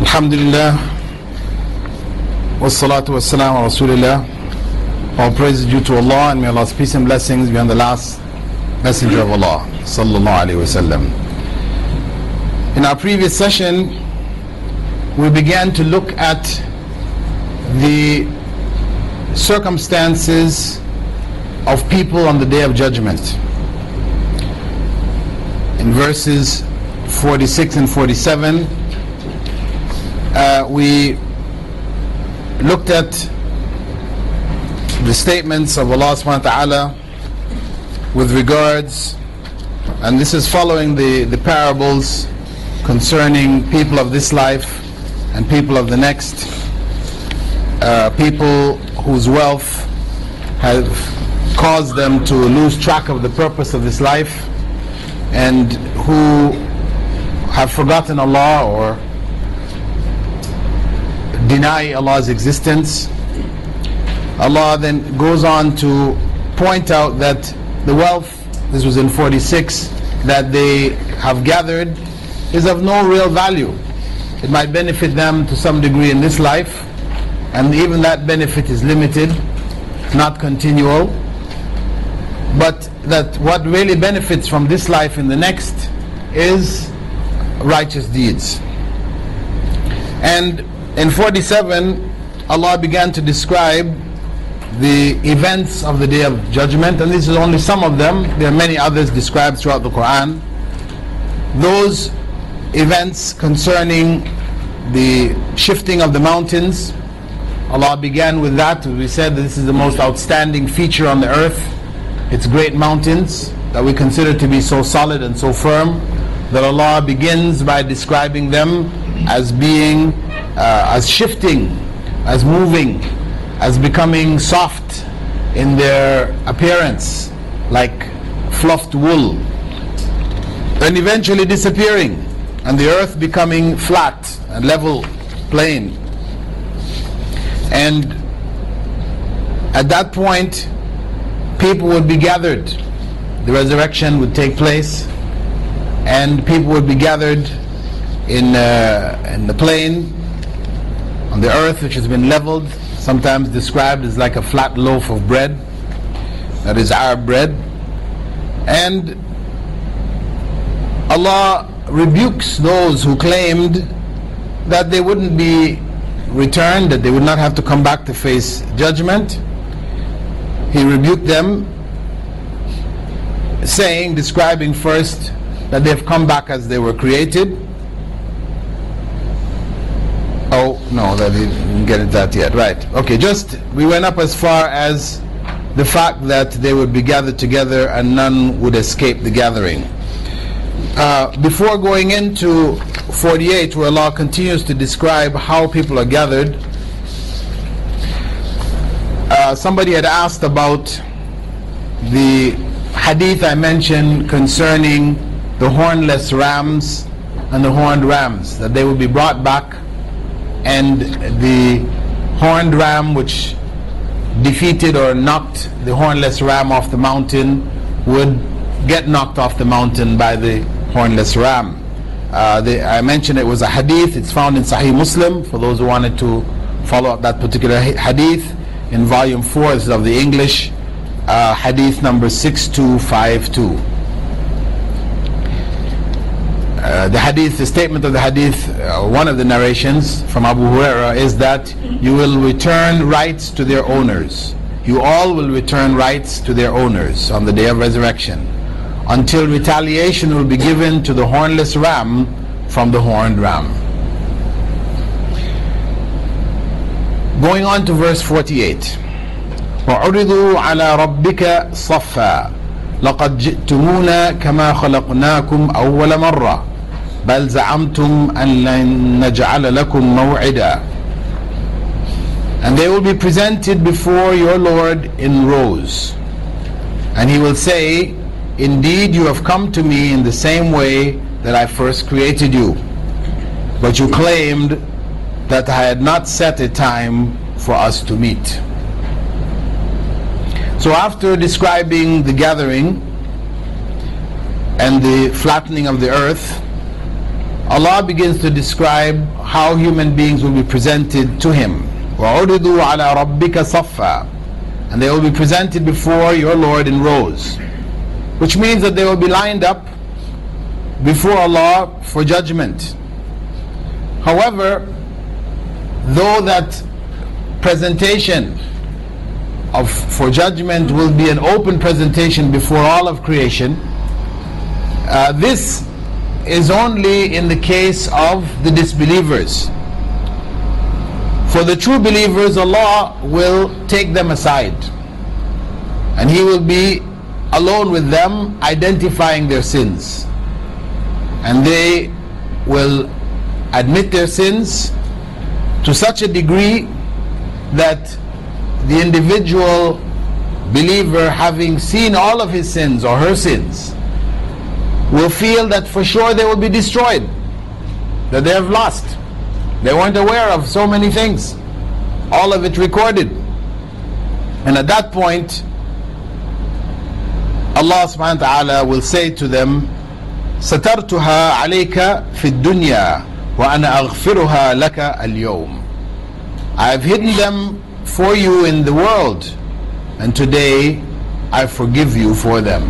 Alhamdulillah, wassalatu wassalamu ala Rasulillah. All praise is due to Allah, and may Allah's peace and blessings be on the last messenger of Allah, sallallahu alaihi wasallam. In our previous session, we began to look at the circumstances of people on the Day of Judgment. In verses 46 and 47, we looked at the statements of Allah subhanahu wa ta'ala with regards, and this is following the parables concerning people of this life and people of the next, people whose wealth have caused them to lose track of the purpose of this life, and who have forgotten Allah or deny Allah's existence. Allah then goes on to point out that the wealth, this was in 46, that they have gathered is of no real value. It might benefit them to some degree in this life, and even that benefit is limited, not continual, but that what really benefits from this life in the next is righteous deeds. And in 47, Allah began to describe the events of the Day of Judgment, and this is only some of them. There are many others described throughout the Quran. Those events concerning the shifting of the mountains, Allah began with that. We said that this is the most outstanding feature on the earth. It's great mountains that we consider to be so solid and so firm that Allah begins by describing them as being as shifting, as moving, as becoming soft in their appearance, like fluffed wool, and eventually disappearing, and the earth becoming flat and level plain. And at that point, people would be gathered. The resurrection would take place, and people would be gathered in the plain, on the earth which has been leveled, sometimes described as like a flat loaf of bread, that is Arab bread. And Allah rebukes those who claimed that they wouldn't be returned, that they would not have to come back to face judgment. He rebuked them, saying, describing first that they have come back as they were created. Oh, no, that we didn't get at that yet. Right. Okay, we went up as far as the fact that they would be gathered together and none would escape the gathering. Before going into 48, where Allah continues to describe how people are gathered, somebody had asked about the hadith I mentioned concerning the hornless rams and the horned rams, that they will be brought back, and the horned ram which defeated or knocked the hornless ram off the mountain would get knocked off the mountain by the hornless ram. I mentioned it was a hadith. It's found in Sahih Muslim, for those who wanted to follow up that particular hadith, in volume 4. This is of the English, hadith number 6252. The statement of the hadith, one of the narrations from Abu Huraira, is that you will return rights to their owners. You all will return rights to their owners on the day of resurrection, until retaliation will be given to the hornless ram from the horned ram. Going on to verse 48. وَعُرِضُوا عَلَى رَبِّكَ صَفًّا لَقَدْ جِئْتُمُونَا كَمَا خَلَقْنَاكُمْ أَوَّلَ مَرَّةٍ بَلْ زَعَمْتُمْ أَنْ لَنْ نَجْعَلَ لَكُمْ مَوْعِدًا. And they will be presented before your Lord in rows, and He will say, indeed you have come to me in the same way that I first created you, but you claimed that I had not set a time for us to meet. So after describing the gathering and the flattening of the earth, Allah begins to describe how human beings will be presented to Him. وَعُرِضُوا عَلَى رَبِّكَ صَفًّا, and they will be presented before your Lord in rows, which means that they will be lined up before Allah for judgment. However, though that presentation for judgment will be an open presentation before all of creation, this is only in the case of the disbelievers. For the true believers, Allah will take them aside and He will be alone with them, identifying their sins, and they will admit their sins to such a degree that the individual believer, having seen all of his sins or her sins, will feel that for sure they will be destroyed, that they have lost. They weren't aware of so many things, all of it recorded. And at that point, Allah subhanahu wa ta'ala will say to them, سَتَرْتُهَا عَلَيْكَ فِي الدُّنْيَا وَأَنَا أَغْفِرُهَا لَكَ الْيَوْمِ. I have hidden them for you in the world, and today I forgive you for them.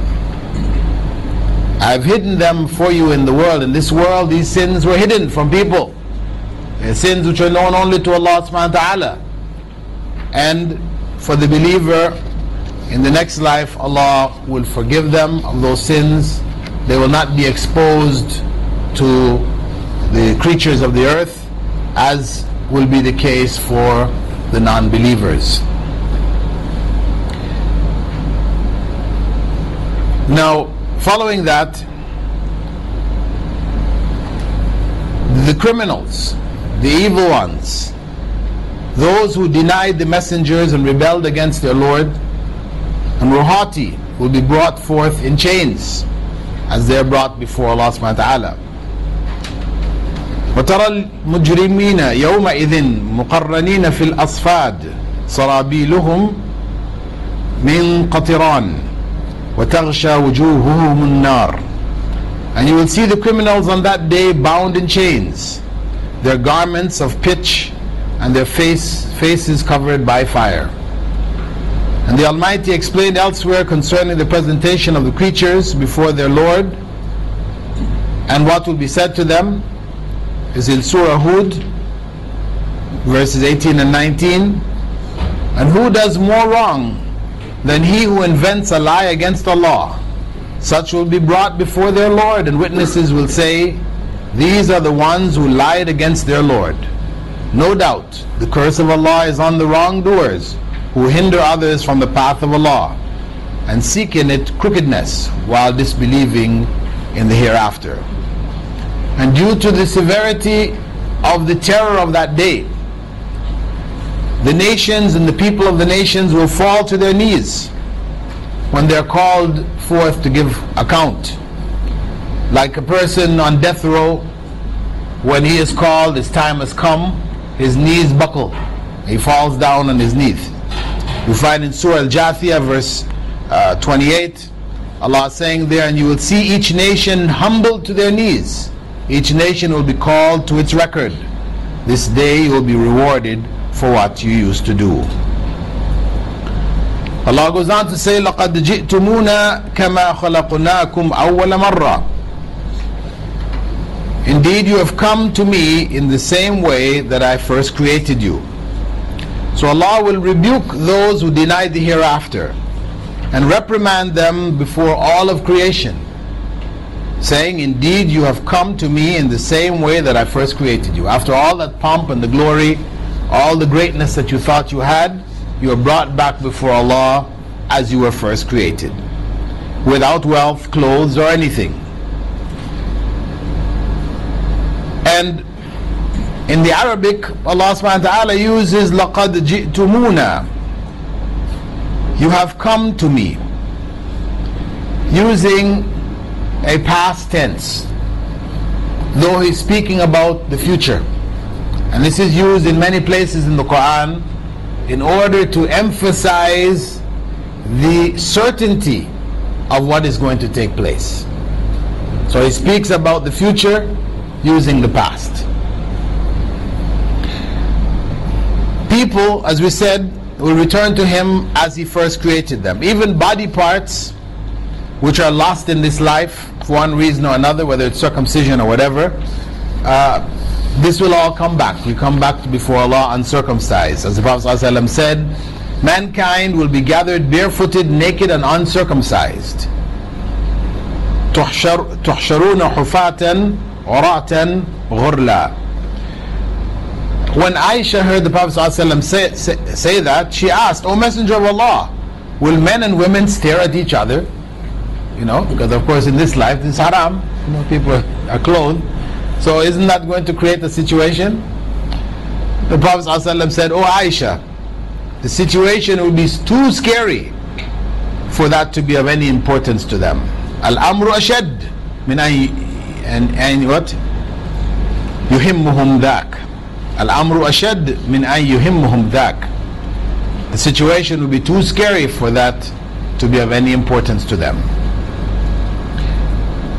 I have hidden them for you in the world. In this world, these sins were hidden from people. They're sins which are known only to Allah subhanahu wa ta'ala. And for the believer, in the next life, Allah will forgive them of those sins. They will not be exposed to the creatures of the earth, as will be the case for the non-believers. Now, following that, the criminals, the evil ones, those who denied the messengers and rebelled against their Lord and were haughty, will be brought forth in chains as they are brought before Allah subhanahu wa ta'ala. وترى المجرمين يومئذ مقرنين في الأصفاد سرابيلهم من قطران وتغشى وجوههم النار. And you will see the criminals on that day bound in chains, their garments of pitch and their faces covered by fire. And the Almighty explained elsewhere concerning the presentation of the creatures before their Lord and what will be said to them is in Surah Hud, verses 18 and 19. And who does more wrong than he who invents a lie against Allah? Such will be brought before their Lord, and witnesses will say, these are the ones who lied against their Lord. No doubt, the curse of Allah is on the wrongdoers who hinder others from the path of Allah and seek in it crookedness while disbelieving in the hereafter. And due to the severity of the terror of that day, the nations and the people of the nations will fall to their knees when they are called forth to give account. Like a person on death row, when he is called, his time has come, his knees buckle, he falls down on his knees. You find in Surah Al-Jathiyah verse 28, Allah saying there, and you will see each nation humbled to their knees. Each nation will be called to its record. This day you will be rewarded for what you used to do. Allah goes on to say, لَقَدْ جِئْتُمُونَا كَمَا خَلَقْنَاكُمْ أَوَّلَ مَرَّةٍ. Indeed, you have come to me in the same way that I first created you. So Allah will rebuke those who deny the hereafter and reprimand them before all of creation, saying, indeed you have come to me in the same way that I first created you. After all that pomp and the glory, all the greatness that you thought you had, you are brought back before Allah as you were first created, without wealth, clothes, or anything. And in the Arabic, Allah subhanahu wa ta'ala uses لَقَدْ جِئْتُمُونَا, you have come to me, using a past tense, though he's speaking about the future. And this is used in many places in the Quran in order to emphasize the certainty of what is going to take place. So he speaks about the future using the past. People, as we said, will return to him as he first created them. Even body parts which are lost in this life for one reason or another, whether it's circumcision or whatever, this will all come back. We come back before Allah uncircumcised. As the Prophet ﷺ said, mankind will be gathered barefooted, naked and uncircumcised. تُحْشَرُونَ حُفَاةً عُرَاةً غُرْلًا. When Aisha heard the Prophet ﷺ say that, she asked, O Messenger of Allah, will men and women stare at each other? You know, because of course in this life it's haram, you know, people are clothed. So isn't that going to create a situation? The Prophet ﷺ said, O Aisha, the situation will be too scary for that to be of any importance to them. Al-amru ashad min an what? Yuhimmuhum dhak. Al-amru ashad min an yuhimmuhum dhak. The situation will be too scary for that to be of any importance to them.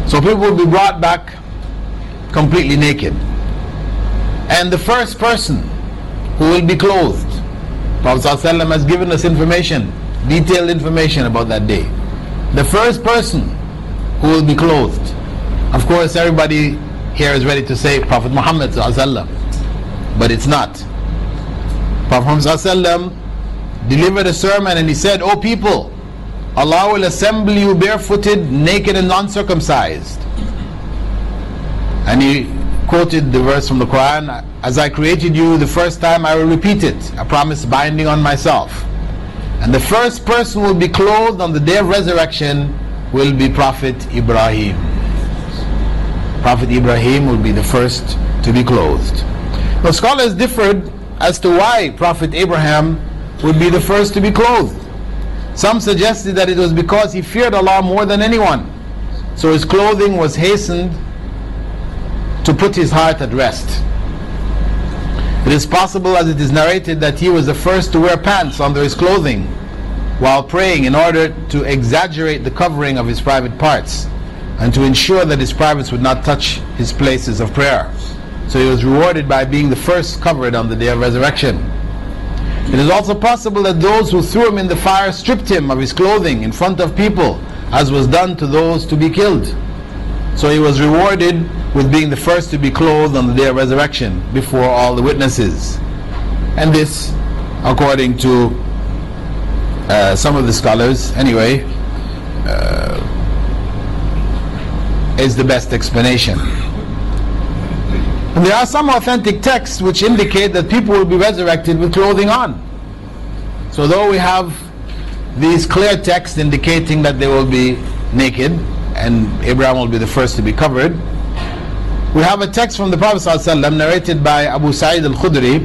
So people will be brought back completely naked. And the first person who will be clothed, Prophet ﷺ has given us information, detailed information about that day. The first person who will be clothed, of course everybody here is ready to say Prophet Muhammad ﷺ, but it's not. Prophet Muhammad ﷺ delivered a sermon and he said, O people, Allah will assemble you barefooted, naked and uncircumcised. And he quoted the verse from the Quran, as I created you the first time, I will repeat it, a promise binding on myself. And the first person will be clothed on the day of resurrection will be Prophet Ibrahim. Prophet Ibrahim will be the first to be clothed. Now scholars differed as to why Prophet Abraham would be the first to be clothed. Some suggested that it was because he feared Allah more than anyone, so his clothing was hastened to put his heart at rest. It is possible, as it is narrated, that he was the first to wear pants under his clothing while praying in order to exaggerate the covering of his private parts and to ensure that his privates would not touch his places of prayer. So he was rewarded by being the first covered on the day of resurrection. It is also possible that those who threw him in the fire stripped him of his clothing in front of people, as was done to those to be killed. So he was rewarded with being the first to be clothed on the day of resurrection before all the witnesses. And this, according to some of the scholars anyway, is the best explanation. And there are some authentic texts which indicate that people will be resurrected with clothing on. So though we have these clear texts indicating that they will be naked and Abraham will be the first to be covered, we have a text from the Prophet ﷺ narrated by Abu Sa'id al-Khudri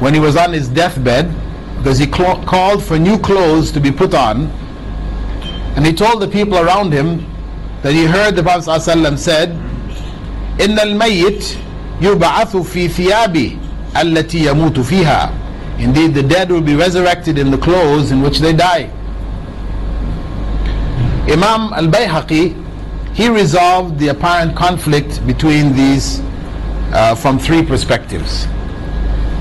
when he was on his deathbed, because he called for new clothes to be put on, and he told the people around him that he heard the Prophet ﷺ said, إن الميت يبعث في ثيابه التي يموت فيها. Indeed, the dead will be resurrected in the clothes in which they die. Imam al-Bayhaqi, he resolved the apparent conflict between these from three perspectives.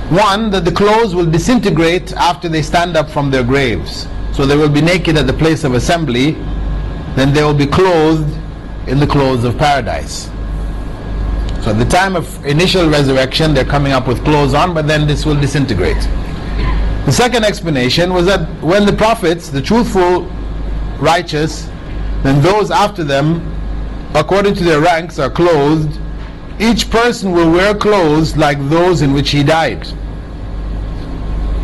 One, that the clothes will disintegrate after they stand up from their graves. So they will be naked at the place of assembly, then they will be clothed in the clothes of paradise. So at the time of initial resurrection, they're coming up with clothes on, but then this will disintegrate. The second explanation was that when the prophets, the truthful, righteous, then those after them, according to their ranks, are clothed, each person will wear clothes like those in which he died.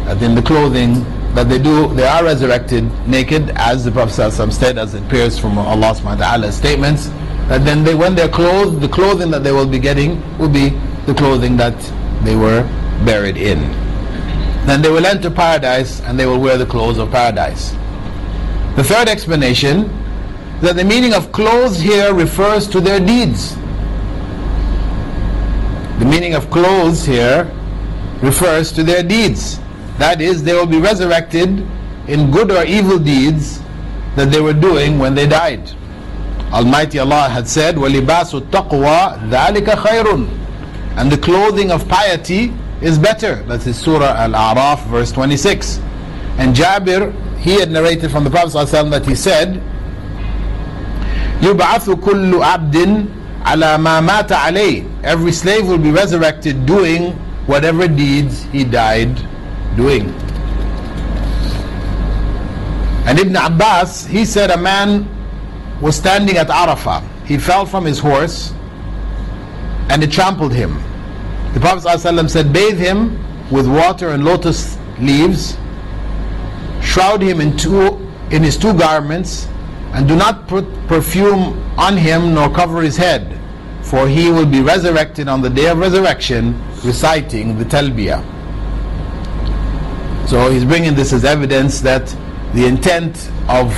And in the clothing that they do, they are resurrected naked, as the Prophet ﷺ said, as it appears from Allah subhanahu wa ta'ala's statements, that then when they're clothed, the clothing that they will be getting will be the clothing that they were buried in. Then they will enter paradise and they will wear the clothes of paradise. The third explanation is that the meaning of clothes here refers to their deeds. The meaning of clothes here refers to their deeds. That is, they will be resurrected in good or evil deeds that they were doing when they died. Almighty Allah had said, وَلِبَاسُ التَّقْوَى ذَلِكَ خَيْرٌ, and the clothing of piety is better. That is Surah Al-A'raf verse 26. And Jabir, he had narrated from the Prophet ﷺ that he said, يُبْعَثُ كُلُّ عَبْدٍ عَلَى مَا مَاتَ عَلَيْهِ, every slave will be resurrected doing whatever deeds he died doing. And Ibn Abbas, he said a man was standing at Arafah. He fell from his horse and it trampled him. The Prophet ﷺ said, bathe him with water and lotus leaves, shroud him in his two garments, and do not put perfume on him nor cover his head, for he will be resurrected on the day of resurrection reciting the Talbiyah. So he's bringing this as evidence that the intent of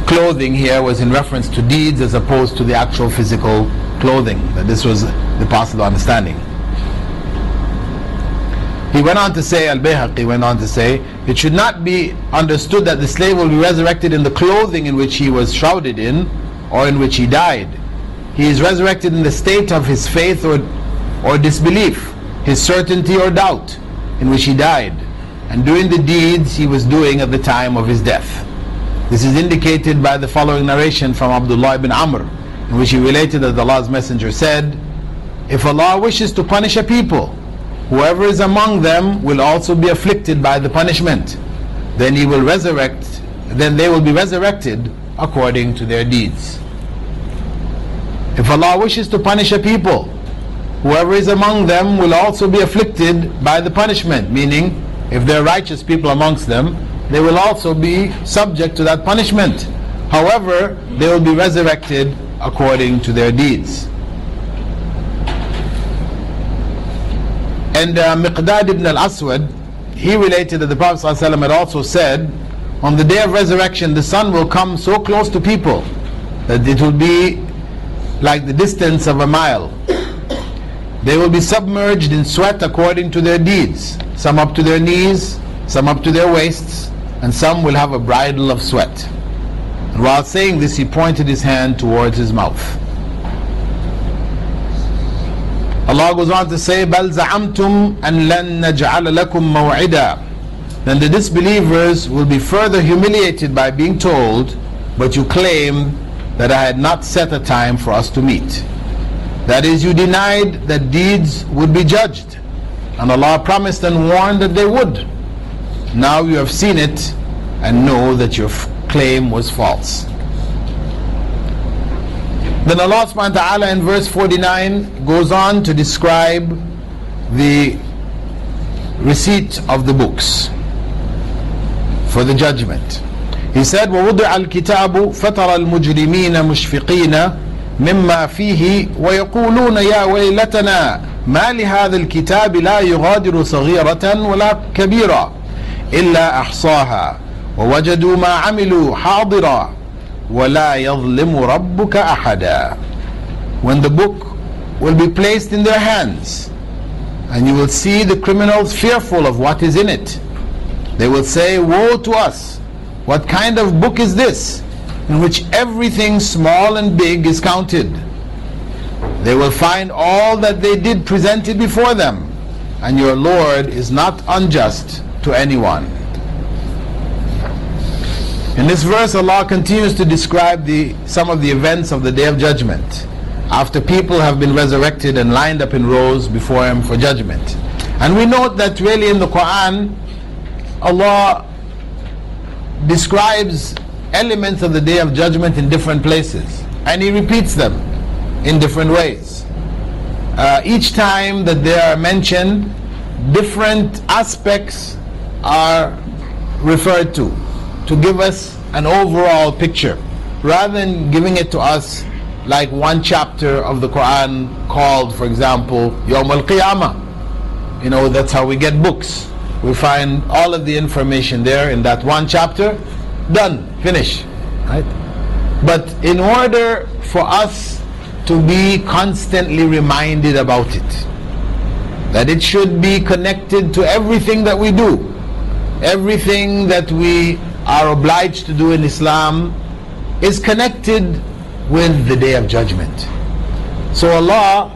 clothing here was in reference to deeds as opposed to the actual physical clothing, that this was the possible understanding. He went on to say, Al-Bayhaqi went on to say, it should not be understood that the slave will be resurrected in the clothing in which he was shrouded in or in which he died. He is resurrected in the state of his faith or disbelief, his certainty or doubt in which he died, and doing the deeds he was doing at the time of his death. This is indicated by the following narration from Abdullah ibn Amr, in which he related that Allah's Messenger said, if Allah wishes to punish a people, whoever is among them will also be afflicted by the punishment. Then they will be resurrected according to their deeds. If Allah wishes to punish a people, whoever is among them will also be afflicted by the punishment, meaning if there are righteous people amongst them, they will also be subject to that punishment. However, they will be resurrected according to their deeds. And Miqdad ibn al-Aswad, he related that the Prophet ﷺ had also said, on the day of resurrection the sun will come so close to people that it will be like the distance of a mile. They will be submerged in sweat according to their deeds, some up to their knees, some up to their waists, and some will have a bridle of sweat. And while saying this, he pointed his hand towards his mouth. Allah goes on to say, بَلْ زَعَمْتُمْ أَنْ لَنْ نَجْعَلَ لَكُمْ مَوْعِدًا. Then the disbelievers will be further humiliated by being told, but you claim that I had not set a time for us to meet. That is, you denied that deeds would be judged, and Allah promised and warned that they would. Now you have seen it and know that your claim was false. Then Allah subhanahu wa ta'ala in verse 49 goes on to describe the receipt of the books for the judgment. He said, وَوُضِعَ الْكِتَابُ فَتَرَى الْمُجْرِمِينَ مُشْفِقِينَ مِمَّا فِيهِ وَيَقُولُونَ يَا وَيْلَتَنَا مَا لِهَذَا الْكِتَابِ لَا يُغَادِرُ صَغِيرَةً وَلَا كَبِيرًا إِلَّا أَحْصَاهَا وَوَجَدُوا مَا عَمِلُوا حَاضِرًا وَلَا يَظْلِمُ رَبُّكَ أَحَدًا. When the book will be placed in their hands, and you will see the criminals fearful of what is in it, they will say, woe to us! What kind of book is this, in which everything small and big is counted? They will find all that they did presented before them, and your Lord is not unjust to anyone. In this verse, Allah continues to describe some of the events of the Day of Judgment, after people have been resurrected and lined up in rows before Him for judgment. And we note that really in the Quran, Allah describes elements of the Day of Judgment in different places, and He repeats them in different ways. Each time that they are mentioned, different aspects are referred to give us an overall picture, rather than giving it to us like one chapter of the Quran called, for example, Yawm al-Qiyamah. You know, that's how we get books. We find all of the information there in that one chapter. Done, finish, right? But in order for us to be constantly reminded about it, that it should be connected to everything that we do, everything that we are obliged to do in Islam is connected with the Day of Judgment. So Allah,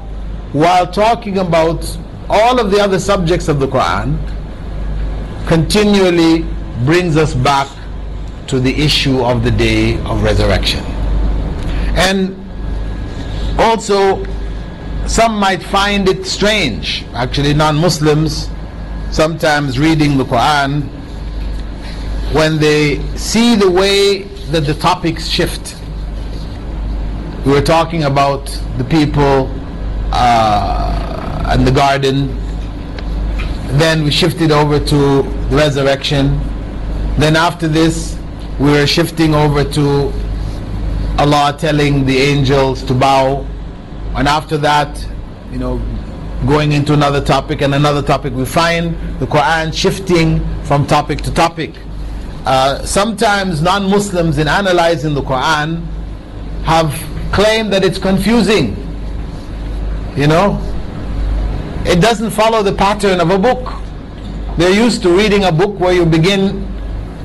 while talking about all of the other subjects of the Quran, continually brings us back to the issue of the Day of Resurrection. And also, some might find it strange, actually non-Muslims, sometimes reading the Quran, when they see the way that the topics shift. We were talking about the people and the garden, then we shifted over to the resurrection, then after this we were shifting over to Allah telling the angels to bow, and after that, you know, going into another topic and another topic. We find the Quran shifting from topic to topic. Sometimes non-Muslims, in analyzing the Quran, have claimed that it's confusing. You know, it doesn't follow the pattern of a book. They're used to reading a book where you begin,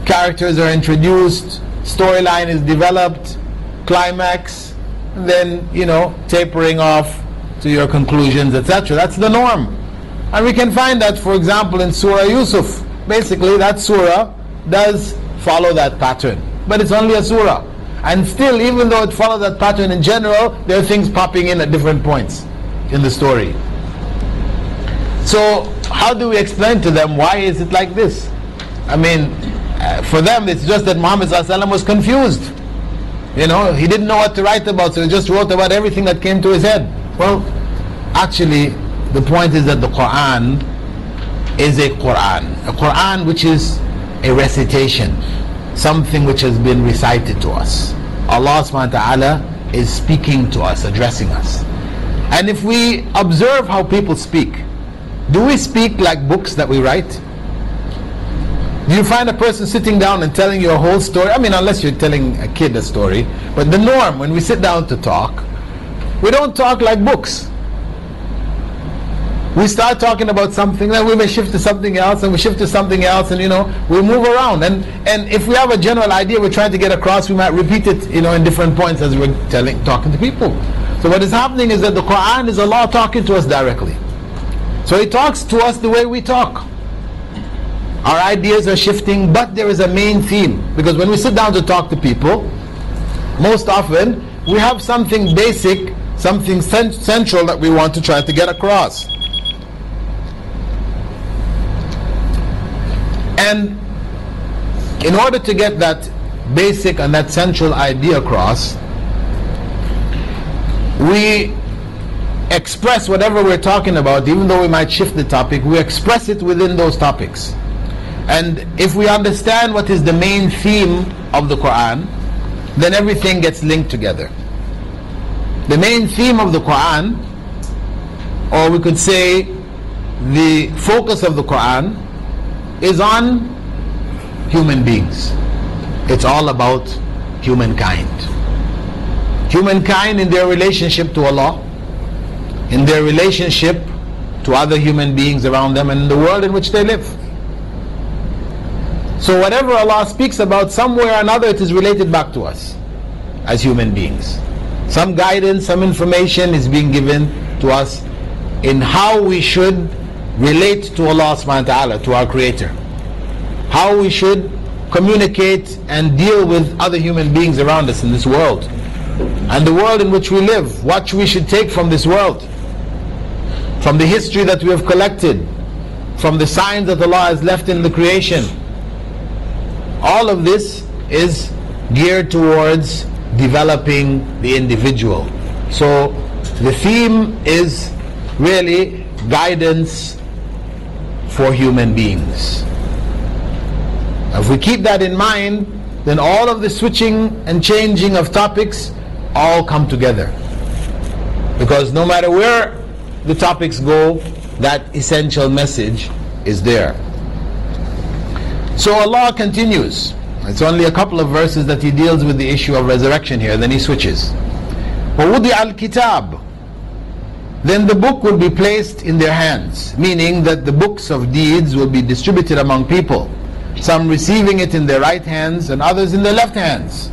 characters are introduced, storyline is developed, climax, and then, you know, tapering off to your conclusions, etc. That's the norm. And we can find that, for example, in Surah Yusuf. Basically, that surah does follow that pattern, but it's only a surah. And still, even though it follows that pattern in general, there are things popping in at different points in the story. So how do we explain to them, why is it like this? I mean, for them it's just that Muhammad ﷺ was confused. You know, he didn't know what to write about, so he just wrote about everything that came to his head. Well, actually, the point is that the Quran is a Quran which is a recitation, something which has been recited to us. Allah subhanahu wa ta'ala is speaking to us, addressing us. And if we observe how people speak, do we speak like books that we write? Do you find a person sitting down and telling you a whole story? I mean, unless you're telling a kid a story. But the norm, when we sit down to talk, we don't talk like books. We start talking about something, then we may shift to something else, and we shift to something else, and, you know, we move around. And if we have a general idea we're trying to get across, we might repeat it, you know, in different points as we're talking to people. So what is happening is that the Quran is Allah talking to us directly. So He talks to us the way we talk. Our ideas are shifting, but there is a main theme. Because when we sit down to talk to people, most often we have something basic, something central that we want to try to get across. And in order to get that basic and that central idea across, we express whatever we're talking about. Even though we might shift the topic, we express it within those topics. And if we understand what is the main theme of the Quran, then everything gets linked together. The main theme of the Quran, or we could say the focus of the Quran, is on human beings. It's all about humankind. Humankind in their relationship to Allah, in their relationship to other human beings around them, and in the world in which they live. So whatever Allah speaks about, somewhere or another it is related back to us as human beings. Some guidance, some information is being given to us in how we should relate to Allah subhanahu wa ta'ala, to our Creator. How we should communicate and deal with other human beings around us in this world. And the world in which we live, what we should take from this world, from the history that we have collected, from the signs that Allah has left in the creation. All of this is geared towards developing the individual. So the theme is really guidance for human beings. If we keep that in mind, then all of the switching and changing of topics all come together. Because no matter where the topics go, that essential message is there. So Allah continues. It's only a couple of verses that He deals with the issue of resurrection here, then He switches. وَوُضِعَ الْكِتَابِ, then the book will be placed in their hands, meaning that the books of deeds will be distributed among people, some receiving it in their right hands and others in their left hands.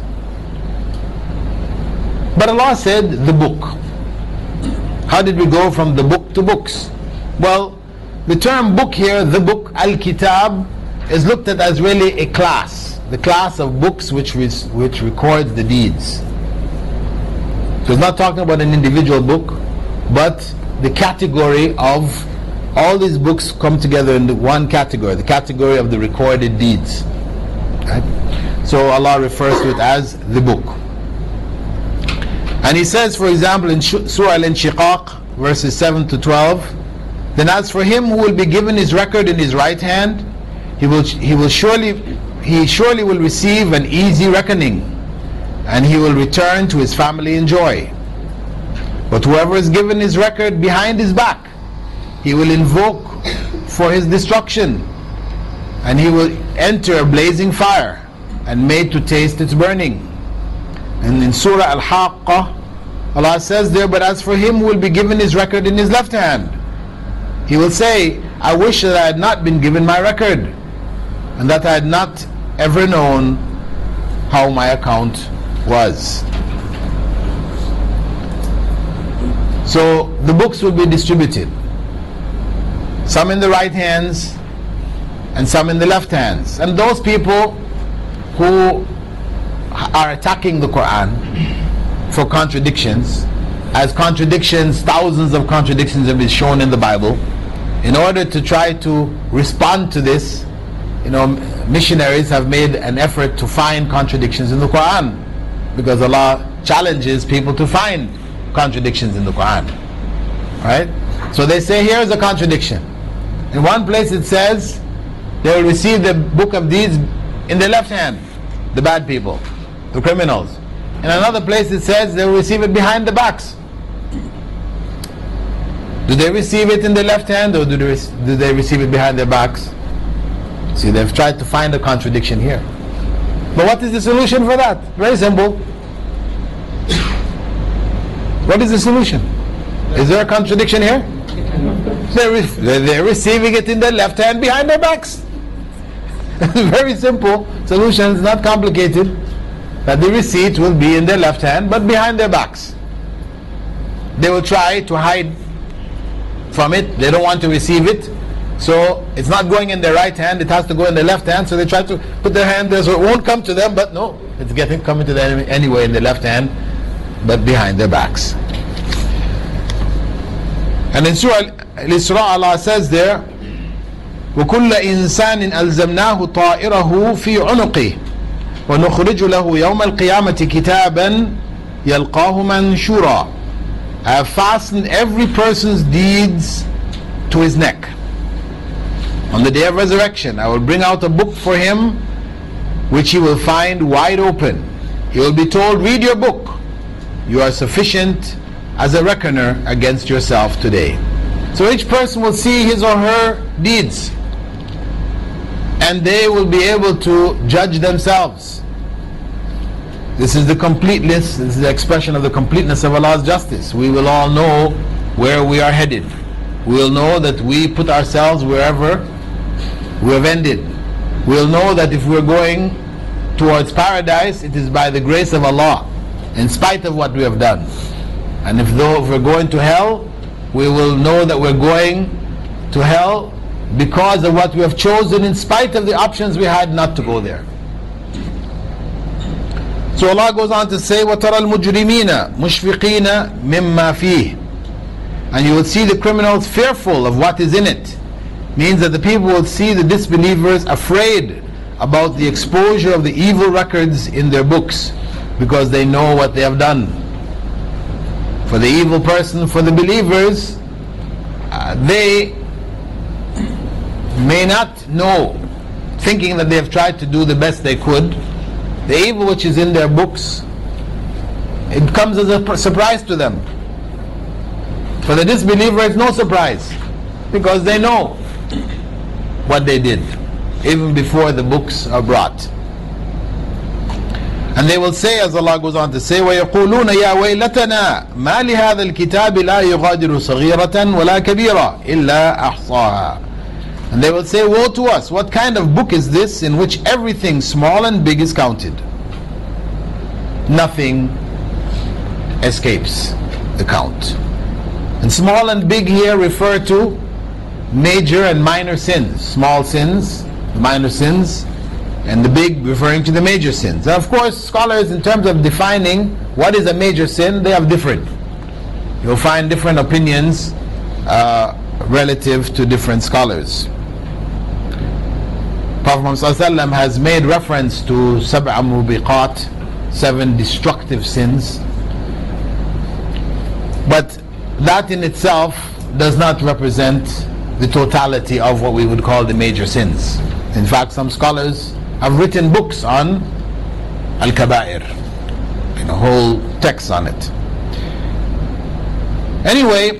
But Allah said the book. How did we go from the book to books? Well, the term book here, the book, Al-Kitab, is looked at as really a class. The class of books which records the deeds. So it's not talking about an individual book, but the category of all these books come together in one category, the category of the recorded deeds. Right? So Allah refers to it as the book. And He says, for example, in Surah Al-Inshiqaq, verses 7 to 12, then as for him who will be given his record in his right hand, he surely will receive an easy reckoning, and he will return to his family in joy. But whoever is given his record behind his back, he will invoke for his destruction, and he will enter a blazing fire, and made to taste its burning. And in Surah Al-Haqqah, Allah says there, but as for him who will be given his record in his left hand, he will say, I wish that I had not been given my record, and that I had not ever known how my account was. So the books will be distributed, some in the right hands and some in the left hands. And those people who are attacking the Quran for contradictions, as contradictions, thousands of contradictions have been shown in the Bible, in order to try to respond to this, missionaries have made an effort to find contradictions in the Quran, because Allah challenges people to find contradictions in the Quran. Right? So they say, here's a contradiction. In one place it says they will receive the book of deeds in the left hand, the bad people, the criminals. In another place it says they will receive it behind the backs. Do they receive it in the left hand, or do they receive it behind their backs? See, they've tried to find a contradiction here. But what is the solution for that? Very simple. What is the solution? Is there a contradiction here? They're receiving it in their left hand behind their backs. Very simple solution, it's not complicated. That the receipt will be in their left hand but behind their backs. They will try to hide from it. They don't want to receive it, so it's not going in their right hand, it has to go in their left hand. So they try to put their hand there so it won't come to them, but no, it's coming to them anyway in their left hand but behind their backs. And in Surah Al-Isra, Allah says there, وَكُلَّ إِنسَانٍ أَلْزَمْنَاهُ طَائِرَهُ فِي عُنُقِهِ وَنُخْرِجُ لَهُ يَوْمَ الْقِيَامَةِ كِتَابًا يَلْقَاهُ مَنْشُورًا. I have fastened every person's deeds to his neck. On the day of resurrection, I will bring out a book for him which he will find wide open. He will be told, read your book. You are sufficient as a reckoner against yourself today. So each person will see his or her deeds, and they will be able to judge themselves. This is the completeness, this is the expression of the completeness of Allah's justice. We will all know where we are headed. We will know that we put ourselves wherever we have ended. We will know that if we're going towards paradise, it is by the grace of Allah, in spite of what we have done. And if we're going to hell, we will know that we're going to hell because of what we have chosen, in spite of the options we had not to go there. So Allah goes on to say, وَتَرَى الْمُجْرِمِينَ مُشْفِقِينَ مِمَّا فِيهِ. And you will see the criminals fearful of what is in it. Means that the people will see the disbelievers afraid about the exposure of the evil records in their books, because they know what they have done. For the evil person, for the believers, they may not know, thinking that they have tried to do the best they could. The evil which is in their books, it comes as a surprise to them. For the disbeliever, it's no surprise, because they know what they did even before the books are brought. And they will say, as Allah goes on to say, وَيَقُولُونَ يَا وَيْلَتَنَا مَا لِهَذَا الْكِتَابِ لَا يُغَادِرُ صَغِيرَةً وَلَا كَبِيرًا إِلَّا أَحْصَاهَا. And they will say, woe to us, what kind of book is this in which everything small and big is counted? Nothing escapes the count. And small and big here refer to major and minor sins. Small sins, minor sins, and the big referring to the major sins. Now, of course, scholars, in terms of defining what is a major sin, they have different. You'll find different opinions relative to different scholars. Prophet Muhammad has made reference to sab'a mubiqat, 7 destructive sins, but that in itself does not represent the totality of what we would call the major sins. In fact, some scholars have written books on al-kaba'ir, whole texts on it. Anyway,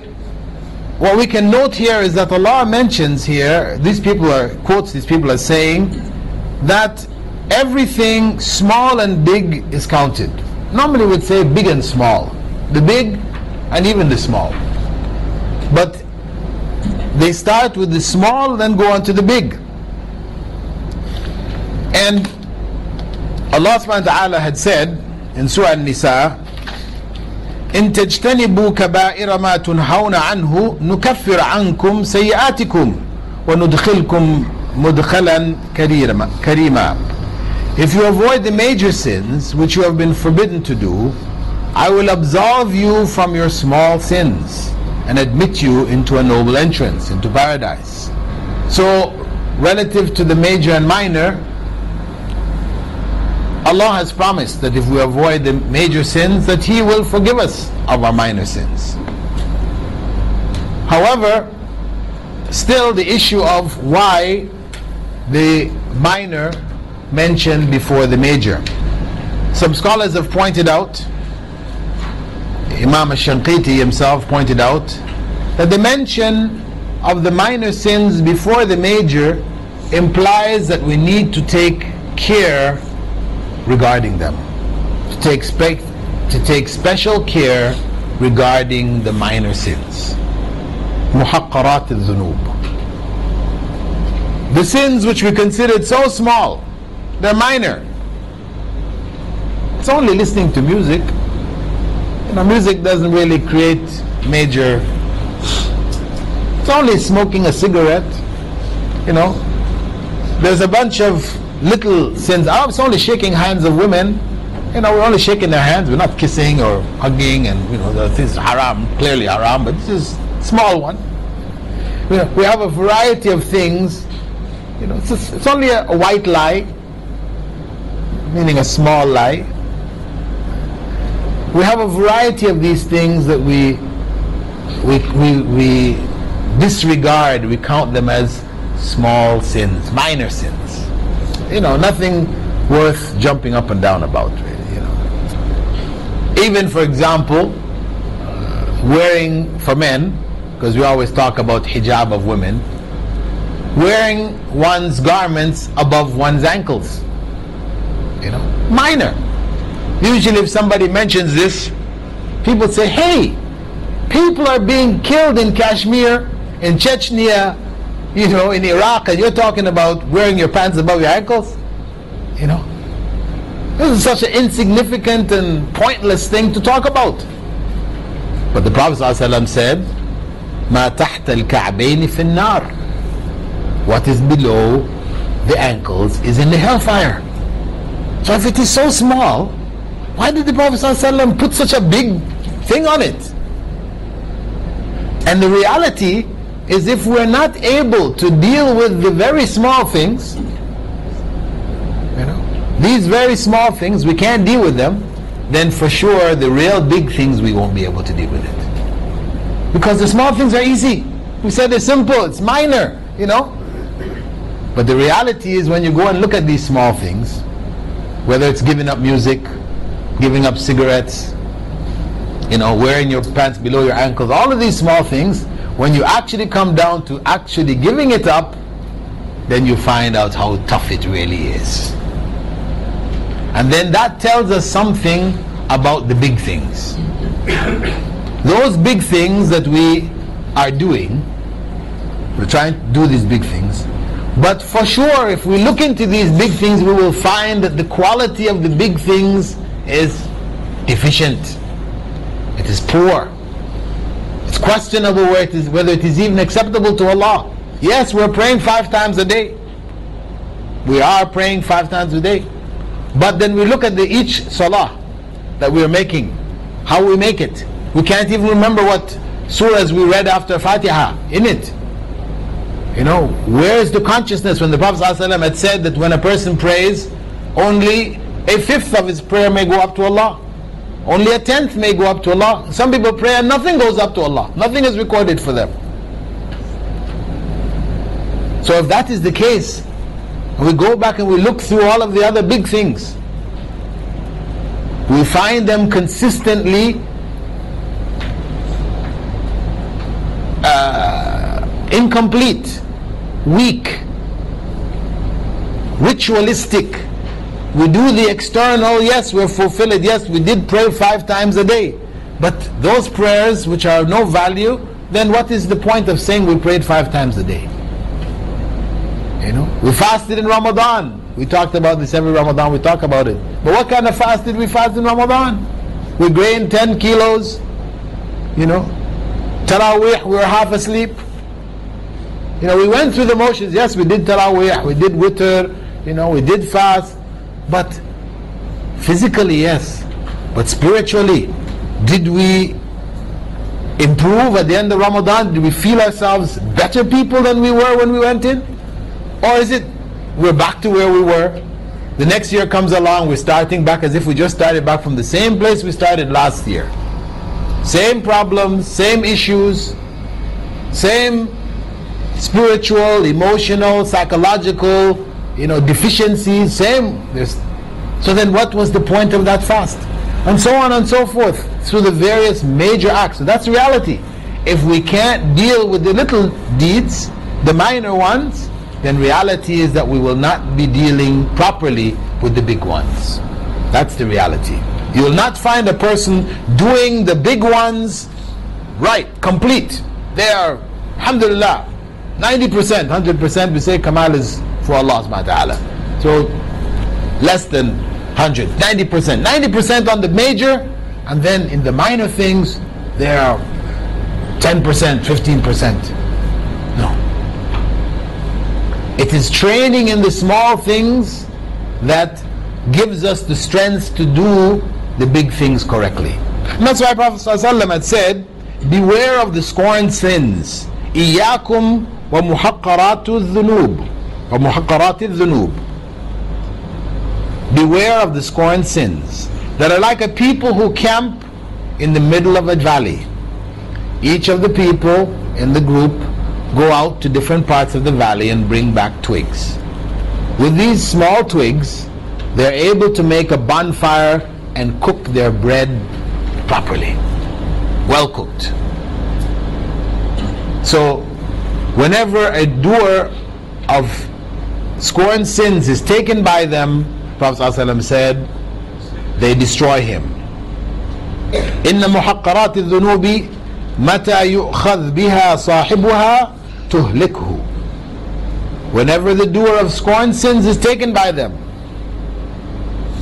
what we can note here is that Allah mentions here, these people are saying that everything small and big is counted. Normally we'd say big and small, the big and even the small, but they start with the small, then go on to the big. And Allah subhanahu wa ta'ala had said in Surah An-Nisa, إن تجتنبوا كبائر ما تنهون عنه نكفر عنكم سيئاتكم وندخلكم مدخلا كريما. If you avoid the major sins which you have been forbidden to do, I will absolve you from your small sins and admit you into a noble entrance, into paradise. So, relative to the major and minor, Allah has promised that if we avoid the major sins, that He will forgive us of our minor sins. However, still the issue of why the minor mentioned before the major. Some scholars have pointed out, Imam al-Shanqiti himself pointed out, that the mention of the minor sins before the major implies that we need to take care regarding them, to take special care regarding the minor sins. Muhaqqarat al-dhunub, the sins which we considered so small, they're minor. It's only listening to music. Music doesn't really create major. It's only smoking a cigarette. There's a bunch of little sins. It's only shaking hands of women. We're only shaking their hands. We're not kissing or hugging, and the things haram, clearly haram, but this is a small one. We have a variety of things. It's only a white lie, meaning a small lie. We have a variety of these things that we disregard. We count them as small sins, minor sins. Nothing worth jumping up and down about, really. Even, for example, wearing, for men, because we always talk about hijab of women, wearing one's garments above one's ankles. Minor. Usually if somebody mentions this, people say, hey, people are being killed in Kashmir, in Chechnya, in Iraq, and you're talking about wearing your pants above your ankles? This is such an insignificant and pointless thing to talk about. But the Prophet ﷺ said, مَا تَحْتَ الْكَعْبَيْنِ فِي النَّارِ, what is below the ankles is in the hellfire. So if it is so small, why did the Prophet ﷺ put such a big thing on it? And the reality is, if we're not able to deal with the very small things, these very small things, we can't deal with them, then for sure the real big things we won't be able to deal with it. Because the small things are easy. We said they're simple, it's minor, But the reality is, when you go and look at these small things, whether it's giving up music, giving up cigarettes, wearing your pants below your ankles, all of these small things, when you actually come down to actually giving it up, then you find out how tough it really is. And then that tells us something about the big things. Those big things that we are doing, we're trying to do these big things, but for sure if we look into these big things, we will find that the quality of the big things is deficient. It is poor. It's questionable whether it is even acceptable to Allah. Yes, we're praying 5 times a day. We are praying 5 times a day. But then we look at each salah that we're making, how we make it. We can't even remember what surahs we read after Fatiha in it. Where is the consciousness when the Prophet ﷺ had said that when a person prays, only a 1/5 of his prayer may go up to Allah. Only a 1/10 may go up to Allah. Some people pray and nothing goes up to Allah. Nothing is recorded for them. So if that is the case, and we go back and we look through all of the other big things, we find them consistently incomplete, weak, ritualistic. We do the external, yes, we're fulfilled, yes, we did pray 5 times a day. But those prayers which are of no value, then what is the point of saying we prayed 5 times a day? We fasted in Ramadan. We talked about this every Ramadan, we talk about it. But what kind of fast did we fast in Ramadan? We gained 10 kilos, Taraweeh, we were half asleep. We went through the motions. Yes, we did Taraweeh, we did Witr, we did fast. But physically, yes. But spiritually, did we improve at the end of Ramadan? Did we feel ourselves better people than we were when we went in? Or is it we're back to where we were? The next year comes along, we're starting back as if we just started back from the same place we started last year. Same problems, same issues, same spiritual, emotional, psychological, deficiencies, same. So then what was the point of that fast? And so on and so forth, through the various major acts. So that's reality. If we can't deal with the little deeds, the minor ones, then reality is that we will not be dealing properly with the big ones. That's the reality. You will not find a person doing the big ones right, complete. They are, alhamdulillah, 90%, 100%, we say Kamal is for Allah subhanahu wa ta'ala. So less than 100, 90%. 90% on the major, and then in the minor things, there are 10%, 15%. No. It is training in the small things that gives us the strength to do the big things correctly. And that's why Prophet ﷺ had said, beware of the scorned sins. إِيَّاكُمْ وَمُحَقَّرَاتُ الذُّنُوبِ وَمُحَقَّرَاتِ الذُّنُوبِ. Beware of the scorned sins that are like a people who camp in the middle of a valley. Each of the people in the group go out to different parts of the valley and bring back twigs. With these small twigs, they're able to make a bonfire and cook their bread properly, well cooked. So whenever a doer of scorned sins is taken by them, Prophet ﷺ said, they destroy him. إِنَّ مُحَقَّرَاتِ الذُّنُوبِ مَتَى يُؤْخَذْ بِهَا صَاحِبُهَا تُهْلِكْهُ. Whenever the doer of scorned sins is taken by them,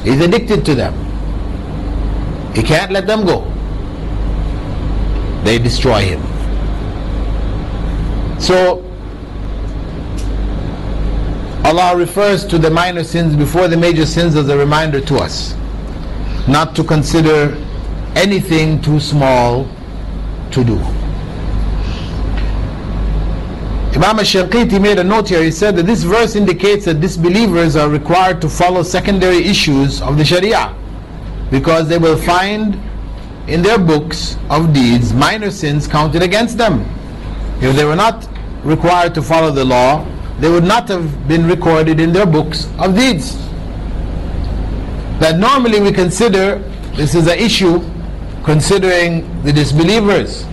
he's addicted to them, he can't let them go, they destroy him. So Allah refers to the minor sins before the major sins as a reminder to us not to consider anything too small to do. Imam al-Shanqiti made a note here. He said that this verse indicates that disbelievers are required to follow secondary issues of the Sharia, because they will find in their books of deeds minor sins counted against them. If they were not required to follow the law, they would not have been recorded in their books of deeds. That normally we consider this is an issue considering the disbelievers.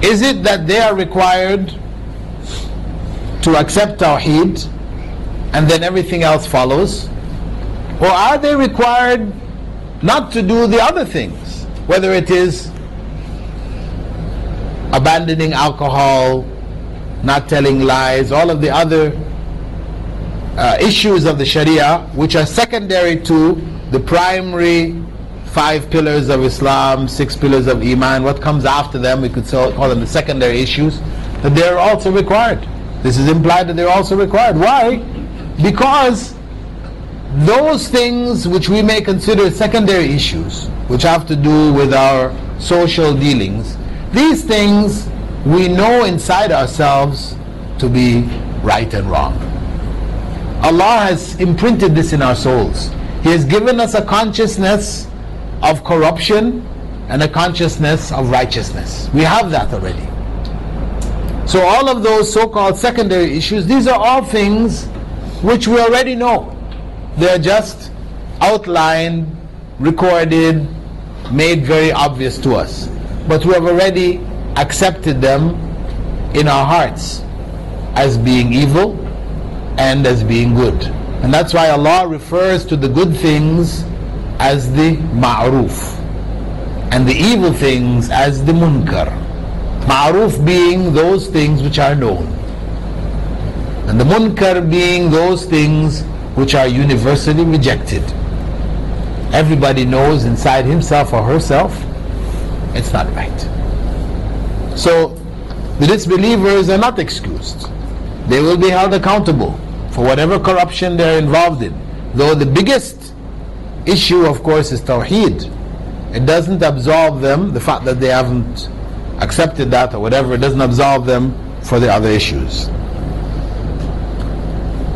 Is it that they are required to accept Tawheed and then everything else follows? Or are they required not to do the other things? Whether it is abandoning alcohol, not telling lies, all of the other issues of the Sharia which are secondary to the primary 5 pillars of Islam, 6 pillars of Iman, what comes after them, we could call them the secondary issues, that they're also required. This is implied that they're also required. Why? Because those things which we may consider secondary issues, which have to do with our social dealings, these things we know inside ourselves to be right and wrong. Allah has imprinted this in our souls. He has given us a consciousness of corruption and a consciousness of righteousness. We have that already. So all of those so-called secondary issues, these are all things which we already know. They're just outlined, recorded, made very obvious to us. But we have already accepted them in our hearts as being evil and as being good. And that's why Allah refers to the good things as the ma'ruf and the evil things as the munkar. Ma'ruf being those things which are known, and the munkar being those things which are universally rejected. Everybody knows inside himself or herself it's not right. So the disbelievers are not excused. They will be held accountable for whatever corruption they're involved in. Though the biggest issue, of course, is Tawheed. It doesn't absolve them, the fact that they haven't accepted that or whatever, it doesn't absolve them for the other issues.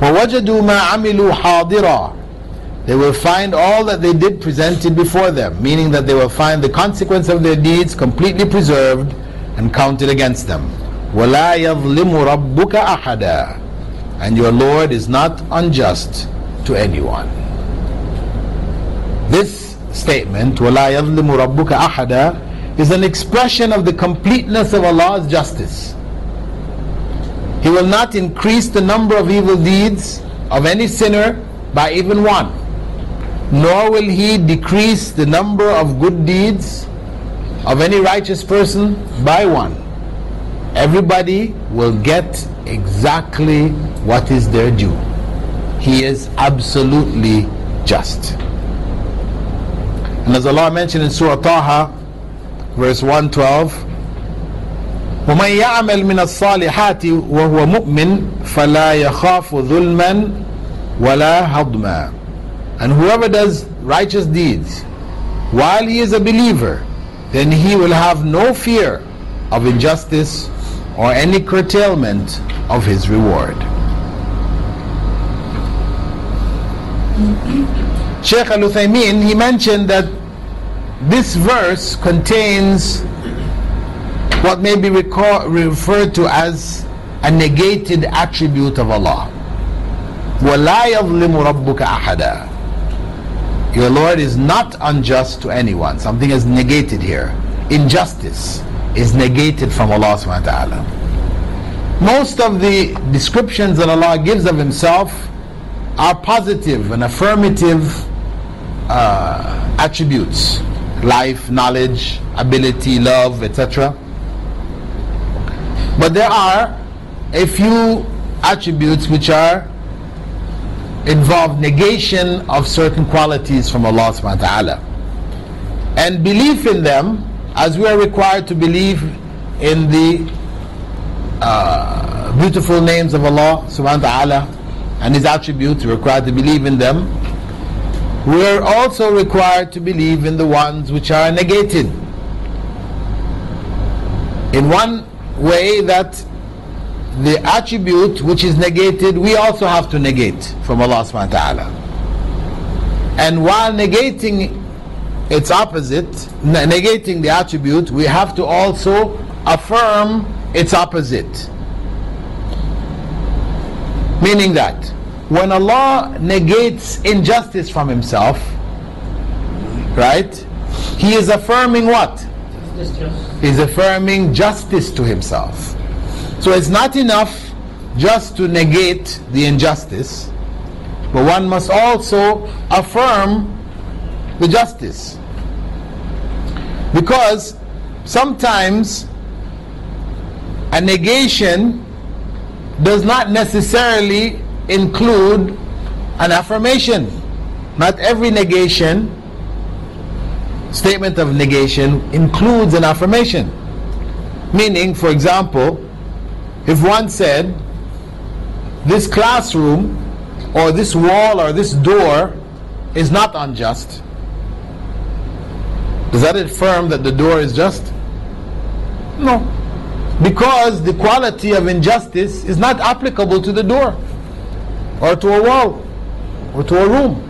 وَوَجَدُوا مَا عَمِلُوا حَاضِرًا. They will find all that they did presented before them, meaning that they will find the consequence of their deeds completely preserved and counted against them. وَلَا يَظْلِمُ رَبُّكَ أَحَدًا. And your Lord is not unjust to anyone. This statement, وَلَا يَظْلِمُ رَبُّكَ أَحَدًا, is an expression of the completeness of Allah's justice. He will not increase the number of evil deeds of any sinner by even one, nor will He decrease the number of good deeds of any righteous person by one. Everybody will get exactly what is their due. He is absolutely just. And as Allah mentioned in Surah Taha, verse 112, وَمَنْ يَعْمَلْ مِنَ الصَّالِحَاتِ وَهُوَ مُؤْمِنٌ فَلَا يَخَافُ ظُلْمًا وَلَا هَضْمًا. And whoever does righteous deeds while he is a believer, then he will have no fear of injustice or any curtailment of his reward. Shaykh Al-Uthaymeen, he mentioned that this verse contains what may be referred to as a negated attribute of Allah. وَلَا يَظْلِمُ رَبُّكَ أَحَدًا. Your Lord is not unjust to anyone. Something is negated here. Injustice is negated from Allah subhanahu wa ta'ala. Most of the descriptions that Allah gives of Himself are positive and affirmative attributes. Life, knowledge, ability, love, etc. But there are a few attributes which involve negation of certain qualities from Allah subhanahu wa ta'ala. And belief in them, as we are required to believe in the beautiful names of Allah subhanahu wa ta'ala and His attributes, we're required to believe in them. We are also required to believe in the ones which are negated. In one way, that the attribute which is negated, we also have to negate from Allah subhanahu wa ta'ala. And while negating its opposite, negating the attribute, we have to also affirm its opposite. Meaning that when Allah negates injustice from Himself, right, He is affirming what? He is affirming justice to Himself. So it's not enough just to negate the injustice, but one must also affirm the justice. Because sometimes a negation does not necessarily include an affirmation. Not every negation statement of negation includes an affirmation. Meaning, for example, if one said, this classroom or this wall or this door is not unjust, does that affirm that the door is just? No. Because the quality of injustice is not applicable to the door or to a wall or to a room.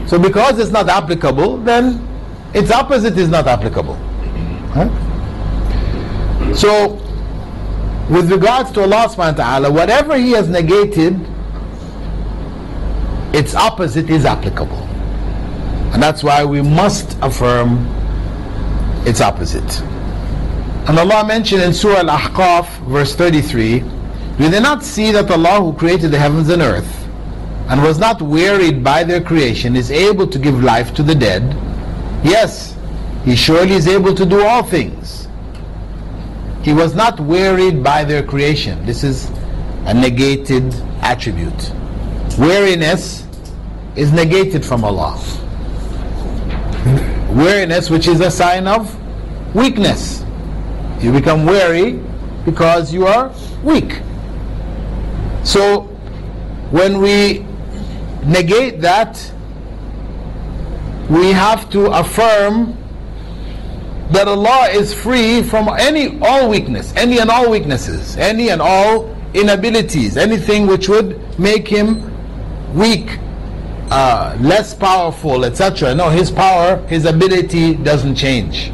So because it's not applicable, then its opposite is not applicable. Huh? So with regards to Allah subhanahu wa ta'ala, whatever He has negated, its opposite is applicable. And that's why we must affirm its opposite. And Allah mentioned in Surah Al-Ahqaf, verse 33, do they not see that Allah who created the heavens and earth and was not wearied by their creation is able to give life to the dead? Yes, He surely is able to do all things. He was not wearied by their creation. This is a negated attribute. Weariness is negated from Allah. Weariness, which is a sign of weakness. You become weary because you are weak. So when we negate that, we have to affirm that Allah is free from all weakness, any and all weaknesses, any and all inabilities, anything which would make Him weak, less powerful, etc. No, His power, His ability doesn't change.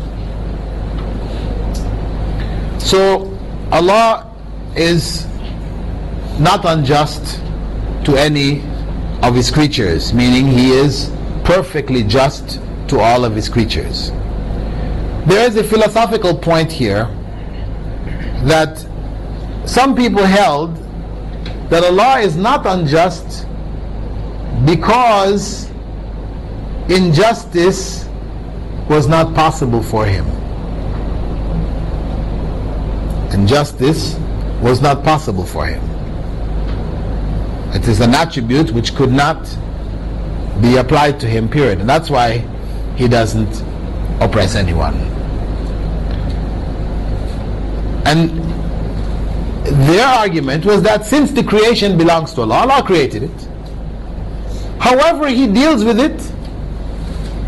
So Allah is not unjust to any of His creatures, meaning He is perfectly just to all of His creatures. There is a philosophical point here that some people held that Allah is not unjust because injustice was not possible for Him. Injustice was not possible for Him. It is an attribute which could not be applied to Him, period. And that's why He doesn't oppress anyone. And their argument was that since the creation belongs to Allah, Allah created it. However He deals with it,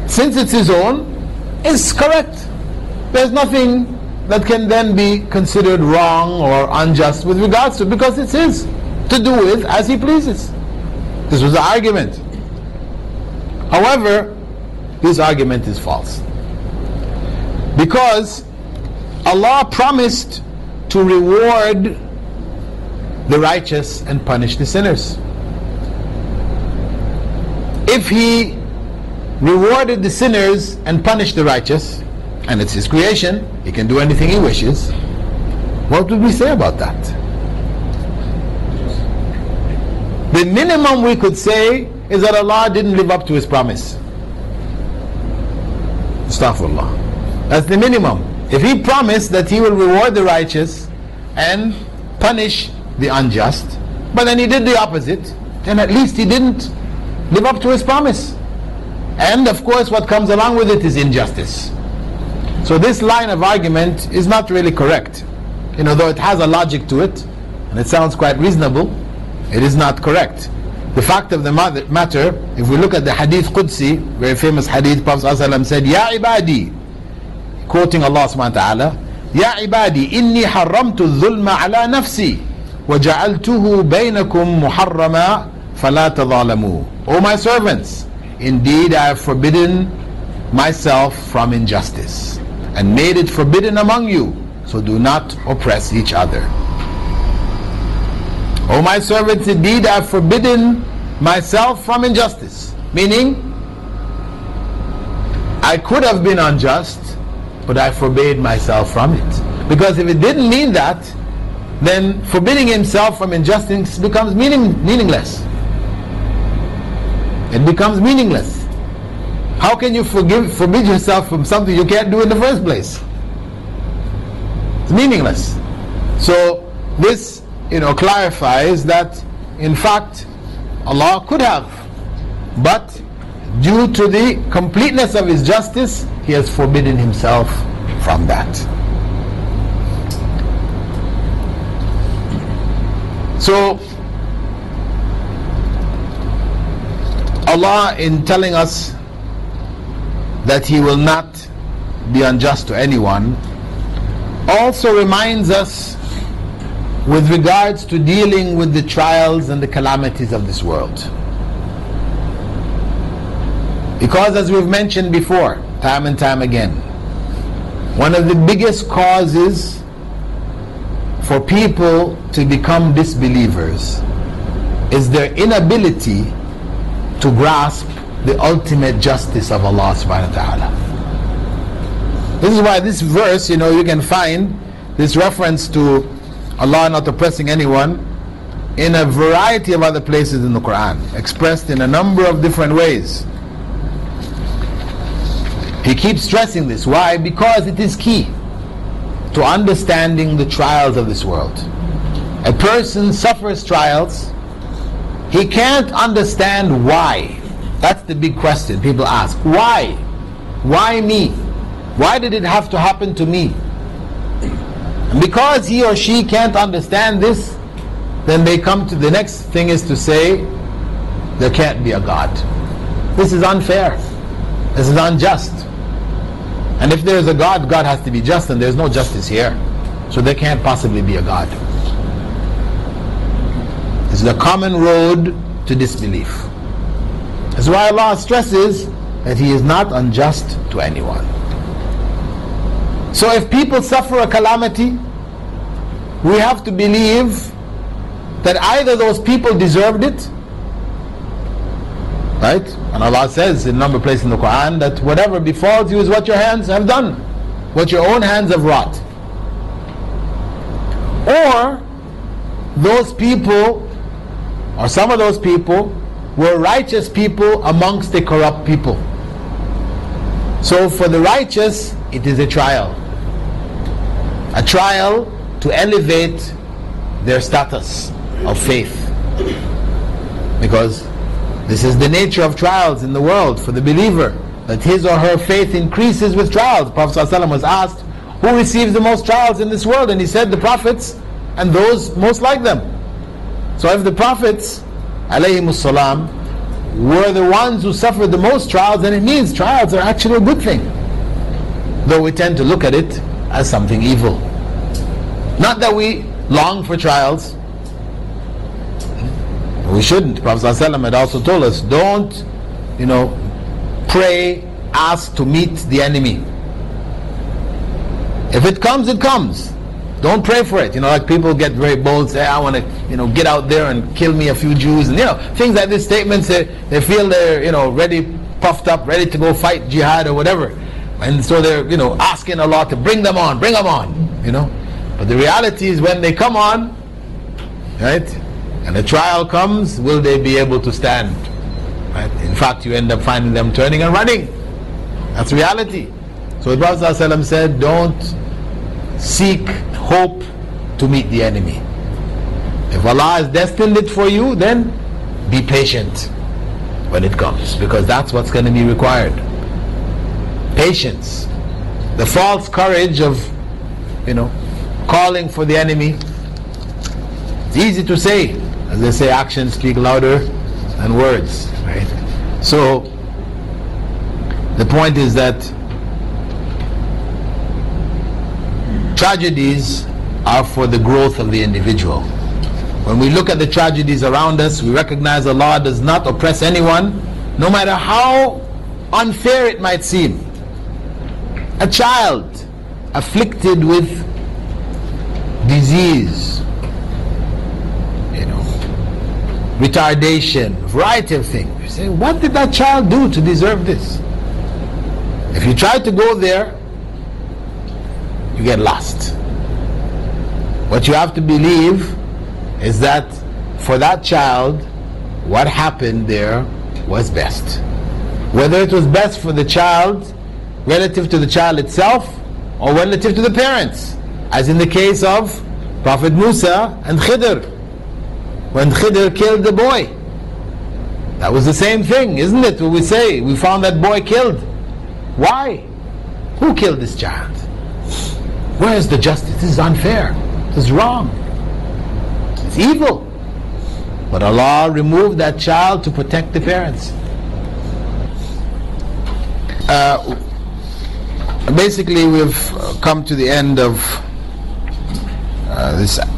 since it's His own, is correct. There's nothing that can then be considered wrong or unjust with regards to it, because it's His to do with as He pleases. This was the argument. However, this argument is false, because Allah promised to reward the righteous and punish the sinners. If He rewarded the sinners and punished the righteous, and it's His creation, He can do anything He wishes, what would we say about that? The minimum we could say is that Allah didn't live up to His promise. Astaghfirullah. That's the minimum. If He promised that He will reward the righteous and punish the unjust, but then He did the opposite, then at least He didn't live up to His promise. And of course what comes along with it is injustice. So this line of argument is not really correct. Though it has a logic to it, and it sounds quite reasonable, it is not correct. The fact of the matter, if we look at the Hadith Qudsi, very famous Hadith, Prophet ﷺ said, Ya ibadi, quoting Allah subhanahu wa ta'ala, Ya ibadi, inni haramtu dhulma ala nafsi, wa ja'altuhu baynakum muharrama, fala tadhalamu. O my servants, indeed I have forbidden myself from injustice, and made it forbidden among you, so do not oppress each other. O my servants, indeed I have forbidden myself from injustice. Meaning, I could have been unjust, but I forbade myself from it. Because if it didn't mean that, then forbidding himself from injustice becomes meaningless. It becomes meaningless. How can you forbid yourself from something you can't do in the first place? It's meaningless. So this clarifies that in fact Allah could have, but due to the completeness of His justice, He has forbidden Himself from that. So Allah, in telling us that He will not be unjust to anyone, also reminds us with regards to dealing with the trials and the calamities of this world. Because as we've mentioned before, time and time again, one of the biggest causes for people to become disbelievers is their inability to grasp the ultimate justice of Allah subhanahu wa ta'ala. This is why this verse, you can find this reference to Allah not oppressing anyone in a variety of other places in the Quran, expressed in a number of different ways. He keeps stressing this. Why? Because it is key to understanding the trials of this world. A person suffers trials, he can't understand why. That's the big question people ask. Why? Why me? Why did it have to happen to me? And because he or she can't understand this, then they come to the next thing is to say, there can't be a God. This is unfair. This is unjust. And if there is a God, God has to be just, and there's no justice here. So there can't possibly be a God. This is the common road to disbelief. That's why Allah stresses that He is not unjust to anyone. So if people suffer a calamity, we have to believe that either those people deserved it, right? And Allah says in a number of places in the Quran that whatever befalls you is what your hands have done, what your own hands have wrought. Or those people, or some of those people, were righteous people amongst the corrupt people. So for the righteous, it is a trial. A trial to elevate their status of faith. Because this is the nature of trials in the world for the believer, that his or her faith increases with trials. The Prophet ﷺ was asked, who receives the most trials in this world? And he said, the prophets and those most like them. So if the prophets alayhimussalam were the ones who suffered the most trials, then it means trials are actually a good thing. Though we tend to look at it as something evil. Not that we long for trials. We shouldn't. Prophet ﷺ had also told us, don't, pray, ask to meet the enemy. If it comes, it comes. Don't pray for it. Like people get very bold, say, I want to, get out there and kill me a few Jews, and things like this. Statements, they feel they're, ready, puffed up, ready to go fight jihad or whatever, and so they're, asking Allah to bring them on, But the reality is, when they come on, right, and the trial comes, will they be able to stand? Right? In fact, you end up finding them turning and running. That's reality. So the Prophet ﷺ said, don't seek hope to meet the enemy. If Allah has destined it for you, then be patient when it comes, because that's what's going to be required. Patience. The false courage of, calling for the enemy. It's easy to say. As they say, actions speak louder than words, right? So the point is that tragedies are for the growth of the individual. When we look at the tragedies around us, we recognize Allah does not oppress anyone, no matter how unfair it might seem. A child afflicted with disease, retardation, variety of things. You say, what did that child do to deserve this? If you try to go there, you get lost. What you have to believe is that for that child, what happened there was best. Whether it was best for the child, relative to the child itself, or relative to the parents, as in the case of Prophet Musa and Khidr, when Khidr killed the boy. That was the same thing, isn't it? What we say, we found that boy killed. Why? Who killed this child? Where is the justice? This is unfair. This is wrong. It's evil. But Allah removed that child to protect the parents. Basically, we've come to the end of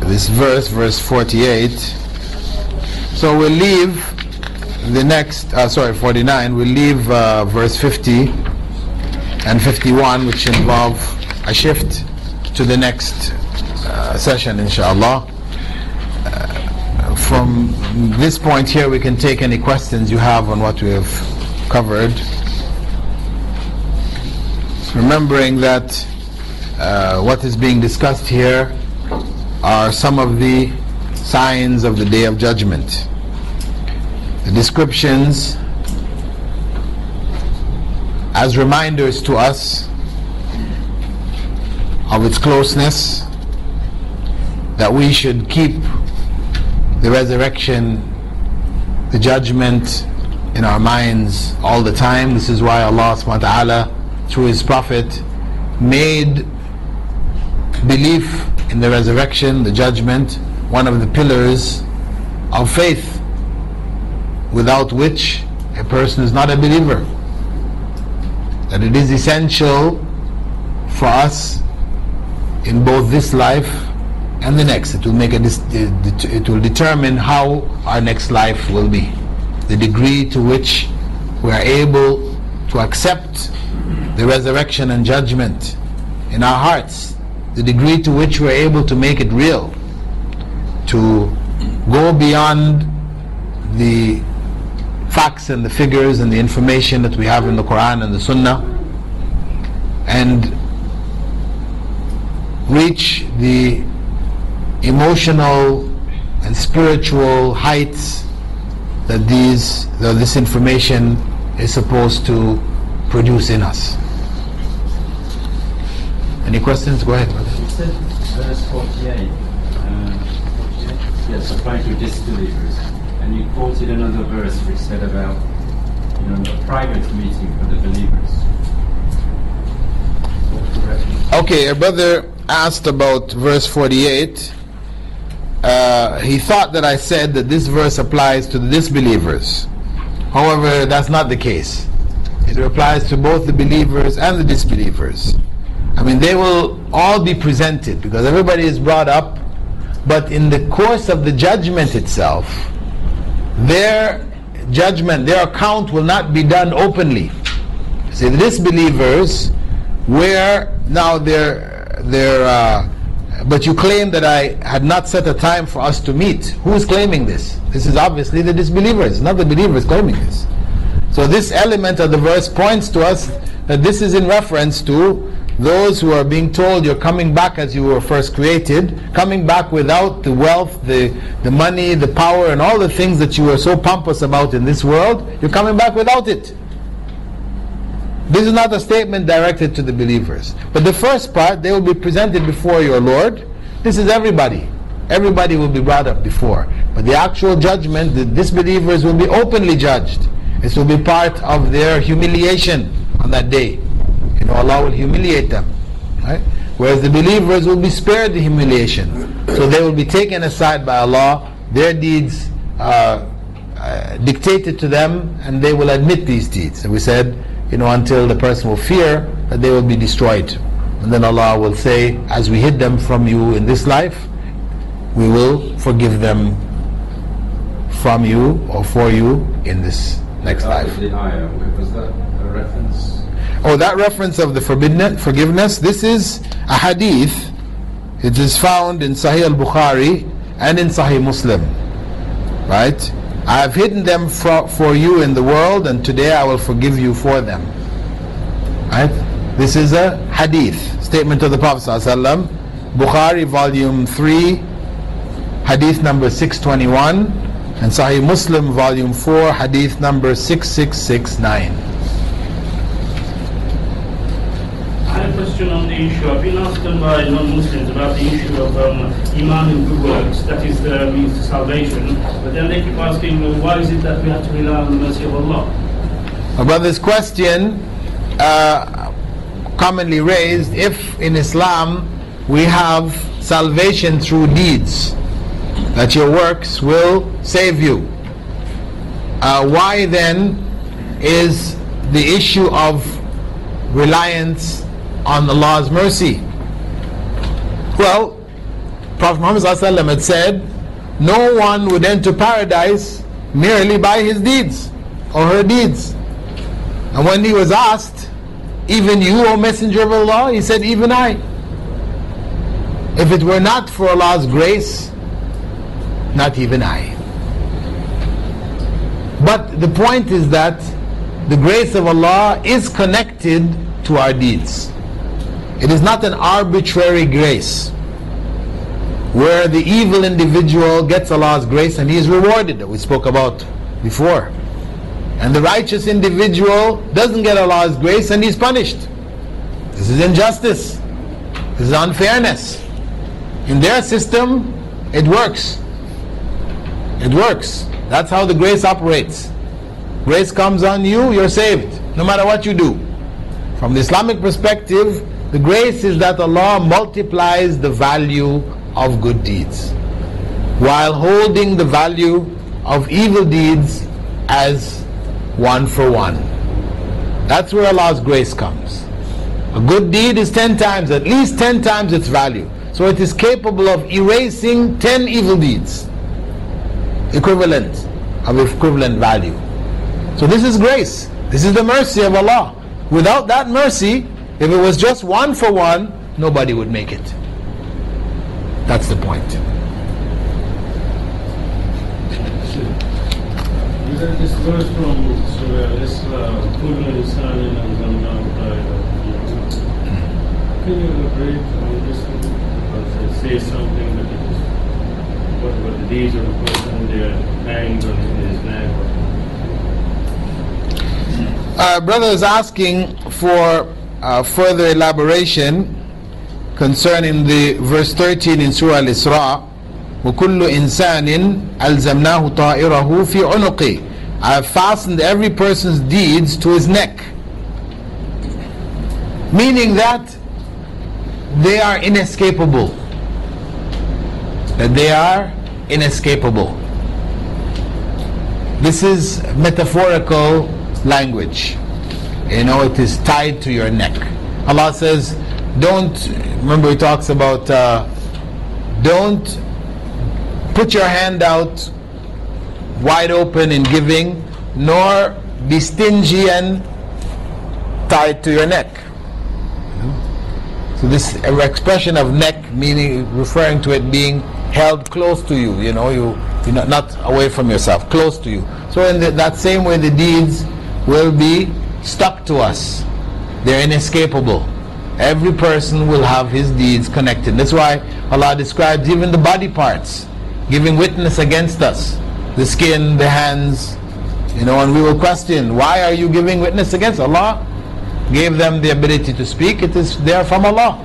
this verse 48. So we'll leave the next, 49. We'll leave verse 50 and 51, which involve a shift to the next session, inshallah. From this point here, we can take any questions you have on what we have covered. Remembering that what is being discussed here are some of the signs of the Day of Judgment. The descriptions as reminders to us of its closeness, that we should keep the resurrection, the judgment in our minds all the time. This is why Allah subhanahu wa ta'ala, through His Prophet, made belief in the resurrection, the judgment, one of the pillars of faith, without which a person is not a believer. That it is essential for us in both this life and the next. It will determine how our next life will be. The degree to which we are able to accept the resurrection and judgment in our hearts, the degree to which we are able to make it real, to go beyond the facts and the figures and the information that we have in the Quran and the Sunnah, and reach the emotional and spiritual heights that this information is supposed to produce in us. Any questions? Go ahead, brother. You said verse 48, yes, applying to disbelievers, and you quoted another verse which said about, a private meeting for the believers. Okay, a brother asked about verse 48. He thought that I said that this verse applies to the disbelievers. However, that's not the case. It applies to both the believers and the disbelievers. I mean, they will all be presented because everybody is brought up, but in the course of the judgment itself, their judgment, their account will not be done openly. See, the disbelievers, where now but you claim that I had not set a time for us to meet. Who is claiming this? This is obviously the disbelievers, not the believers claiming this. So this element of the verse points to us that this is in reference to those who are being told you're coming back as you were first created, coming back without the wealth, the money, the power, and all the things that you were so pompous about in this world. You're coming back without it. This is not a statement directed to the believers. But the first part, they will be presented before your Lord. This is everybody. Everybody will be brought up before. But the actual judgment, the disbelievers will be openly judged. This will be part of their humiliation on that day. Allah will humiliate them, right? Whereas the believers will be spared the humiliation. So they will be taken aside by Allah, their deeds dictated to them, and they will admit these deeds. And we said, until the person will fear that they will be destroyed. And then Allah will say, as we hid them from you in this life, we will forgive them from you or for you in this next life. Was that a reference? Oh, that reference of the forgiveness, this is a hadith. It is found in Sahih al-Bukhari and in Sahih Muslim. Right? I have hidden them for you in the world, and today I will forgive you for them. Right? This is a hadith, statement of the Prophet ﷺ. Bukhari volume 3, hadith number 621, and Sahih Muslim volume 4, hadith number 6669. I have a question on the issue. I've been asked by non-Muslims about the issue of Iman and good works, that is the means to salvation. But then they keep asking, well, why is it that we have to rely on the mercy of Allah? About this question, commonly raised, if in Islam we have salvation through deeds, that your works will save you, why then is the issue of reliance on Allah's mercy? Well, Prophet Muhammad ﷺ had said, no one would enter paradise merely by his deeds or her deeds. And when he was asked, even you, O Messenger of Allah, he said, even I. If it were not for Allah's grace, not even I. But the point is that the grace of Allah is connected to our deeds. It is not an arbitrary grace where the evil individual gets Allah's grace and he is rewarded, that we spoke about before, and the righteous individual doesn't get Allah's grace and he's punished. This is injustice. This is unfairness. In their system, it works. It works. That's how the grace operates. Grace comes on you, you're saved, no matter what you do. From the Islamic perspective, the grace is that Allah multiplies the value of good deeds, while holding the value of evil deeds as one for one. That's where Allah's grace comes. A good deed is 10 times, at least 10 times its value. So it is capable of erasing 10 evil deeds, equivalent value. So this is grace. This is the mercy of Allah. Without that mercy, if it was just one for one, nobody would make it. That's the point. You got this verse from surah Kullu insanin alzamnahu ta'irahu. Can you elaborate on this one? Because it says something that it is what the deeds of the person, their hangs on his neck. Brother is asking for further elaboration concerning the verse 13 in Surah Al-Isra, وَكُلُّ إِنسَانٍ أَلْزَمْنَاهُ طَائِرَهُ فِي عُنُقِهِ. I have fastened every person's deeds to his neck. Meaning that they are inescapable. That they are inescapable. This is metaphorical language. You know, it is tied to your neck. Allah says, don't, remember he talks about, don't put your hand out wide open in giving, nor be stingy and tied to your neck. So this expression of neck, meaning referring to it being held close to you, you know, you're not away from yourself, close to you. So in that same way, the deeds will be stuck to us. They're inescapable. Every person will have his deeds connected. That's why Allah describes even the body parts giving witness against us. The skin, the hands, you know, and we will question, why are you giving witness against Allah? Gave them the ability to speak. It is there from Allah.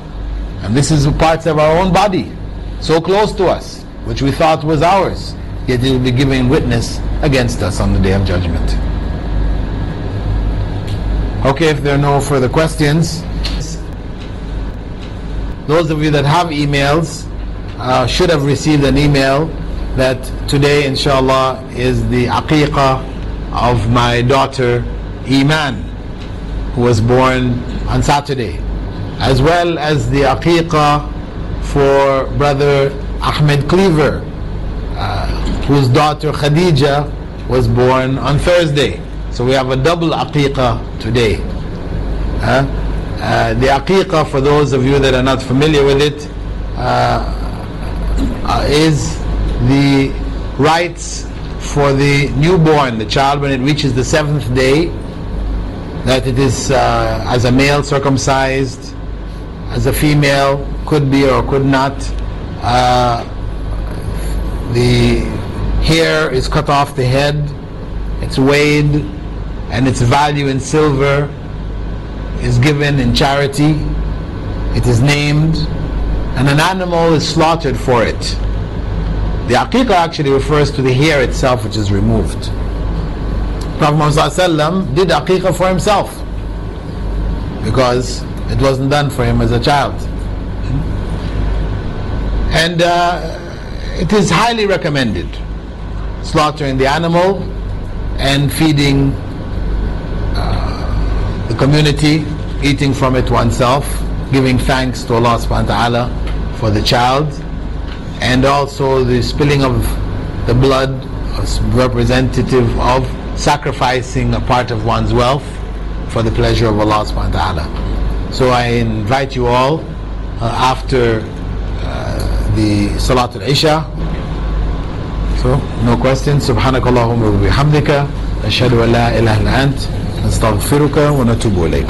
And this is parts of our own body, so close to us, which we thought was ours, yet it will be giving witness against us on the Day of Judgment. Okay, if there are no further questions, those of you that have emails should have received an email that today, inshallah, is the aqiqah of my daughter Iman, who was born on Saturday, as well as the aqiqah for brother Ahmed Cleaver, whose daughter Khadija was born on Thursday. So we have a double aqiqah today. The aqiqah, for those of you that are not familiar with it, is the rights for the newborn, the child, when it reaches the 7th day, that it is as a male circumcised, as a female could be or could not. The hair is cut off the head, it's weighed, and its value in silver is given in charity. it is named, and an animal is slaughtered for it. The aqiqah actually refers to the hair itself, which is removed. Prophet Muhammad ﷺ did aqiqah for himself because it wasn't done for him as a child. And it is highly recommended, slaughtering the animal and feeding the community, eating from it oneself, giving thanks to Allah subhanahu wa ta'ala for the child, and also the spilling of the blood is representative of sacrificing a part of one's wealth for the pleasure of Allah subhanahu wa ta'ala. So I invite you all after the Salatul Isha. So no questions. Subhanakallahumma wa bihamdika ashhadu an la ilaha illa ant nastaghfiruka wa natubu ilayk.